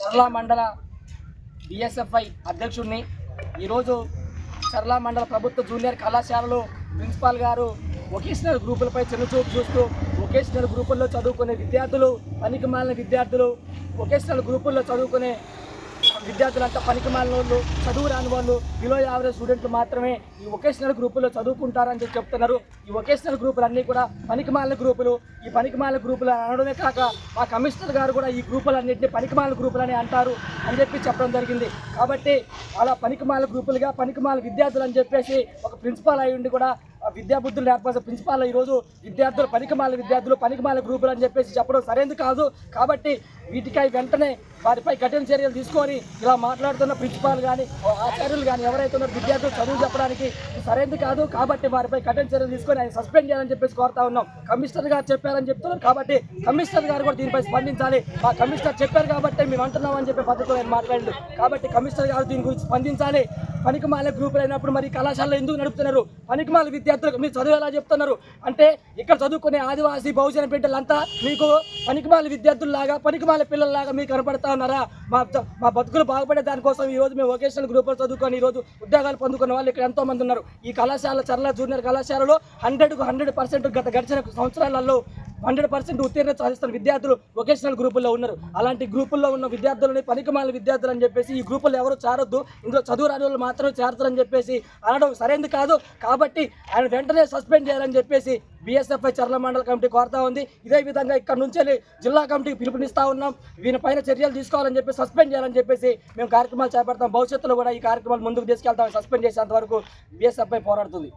చర్ల మండల బిఎస్ఎఫ్ఐ అధ్యక్షుడిని. ఈరోజు చర్ల మండల ప్రభుత్వ జూనియర్ కళాశాలలో ప్రిన్సిపాల్ గారు వొకేషనల్ గ్రూపులపై చిన్నచూపు చూస్తూ వొకేషనల్ గ్రూపుల్లో చదువుకునే విద్యార్థులు, పనికిమాలిన విద్యార్థులు, వొకేషనల్ గ్రూపుల్లో చదువుకునే విద్యార్థులంతా పనికిమాలిన వాళ్ళు, చదువు రాని వాళ్ళు, బిలో యావరేజ్ స్టూడెంట్లు మాత్రమే ఈ వొకేషనల్ గ్రూపుల్లో చదువుకుంటారని చెప్తున్నారు. ఈ వొకేషనల్ గ్రూపులు అన్నీ కూడా పనికిమాలిన గ్రూపులు. ఈ పనికిమాలిన గ్రూపులు అనడమే కాక మా కమిషనర్ గారు కూడా ఈ గ్రూపులన్నింటినీ పనికిమాలిన గ్రూపులని అంటారు అని చెప్పడం జరిగింది. కాబట్టి అలా పనికిమాలిన గ్రూపులుగా పనికిమాలిన విద్యార్థులు అని చెప్పేసి ఒక ప్రిన్సిపాల్ అయి ఉండి కూడా విద్యాబుద్ధులు నేర్పాల్సిన ప్రిన్సిపాల్ ఈరోజు విద్యార్థులు పనికిమాలిన గ్రూపులు అని చెప్పేసి చెప్పడం సరైనది కాదు. కాబట్టి వీటికై వెంటనే వారిపై కఠిన చర్యలు తీసుకొని ఇలా మాట్లాడుతున్న ప్రిన్సిపాల్ కానీ ఆచార్యులు కానీ ఎవరైతే ఉన్నారో విద్యార్థులు చదువు చెప్పడానికి సరైనది కాదు. కాబట్టి వారిపై కఠిన చర్యలు తీసుకొని ఆయన సస్పెండ్ చేయాలని చెప్పేసి కోరుతా ఉన్నాం. కమిషనర్ గారు చెప్పారని చెప్తున్నారు కాబట్టి కమిషనర్ గారు కూడా దీనిపై స్పందించాలి. మా కమిషనర్ చెప్పారు కాబట్టి మేము అంటున్నాం అని చెప్పే పద్ధతిలో ఆయన మాట్లాడారు. కాబట్టి కమిషనర్ గారు దీని గురించి స్పందించాలి. పనికిమాలిన గ్రూపులు అయినప్పుడు మరి కళాశాలలో ఎందుకు నడుపుతున్నారు? పనికిమాలిన విద్యార్థులకు మీరు చదువు ఎలా చెప్తున్నారు అంటే ఇక్కడ చదువుకునే ఆదివాసీ బహుజన బిడ్డలంతా మీకు పనికిమాలిన విద్యార్థుల్లాగా పనికిమాలిన పిల్లల్లాగా మీకు కనపడతా ఉన్నారా? మా బతుకులు బాగుపడే దానికోసం ఈరోజు మేము వొకేషనల్ గ్రూపులు చదువుకొని ఈరోజు ఉద్యోగాలు పొందుకున్న వాళ్ళు ఇక్కడ ఎంతోమంది ఉన్నారు. ఈ కళాశాల చర్ల జూనియర్ కళాశాలలో 100% గడిచిన సంవత్సరాలలో 100% ఉత్తీర్ణత సాధిస్తున్న విద్యార్థులు వొకేషనల్ గ్రూపుల్లో ఉన్నారు. అలాంటి గ్రూపుల్లో ఉన్న విద్యార్థులని పనికిమాలిన విద్యార్థులు అని చెప్పేసి ఈ గ్రూపుల్లో ఎవరు చేరొద్దు, ఇందులో చదువు రాని వాళ్ళు మాత్రమే చేరతారని చెప్పేసి అనడం సరైనది కాదు. కాబట్టి ఆయన వెంటనే సస్పెండ్ చేయాలని చెప్పేసి బిఎస్ఎఫ్ఐ చర్ల మండల కమిటీ కోరుతా ఉంది. ఇదే విధంగా ఇక్కడ నుంచి జిల్లా కమిటీకి పిలుపునిస్తా ఉన్నాం. వీనిపైన చర్యలు తీసుకోవాలని చెప్పి సస్పెండ్ చేయాలని చెప్పేసి మేము కార్యక్రమాలు చేపడతాం. భవిష్యత్తులో కూడా ఈ కార్యక్రమాలు ముందుకు తీసుకెళ్తాం. సస్పెండ్ చేసేంత వరకు బిఎస్ఎఫ్ఐ పోరాడుతుంది.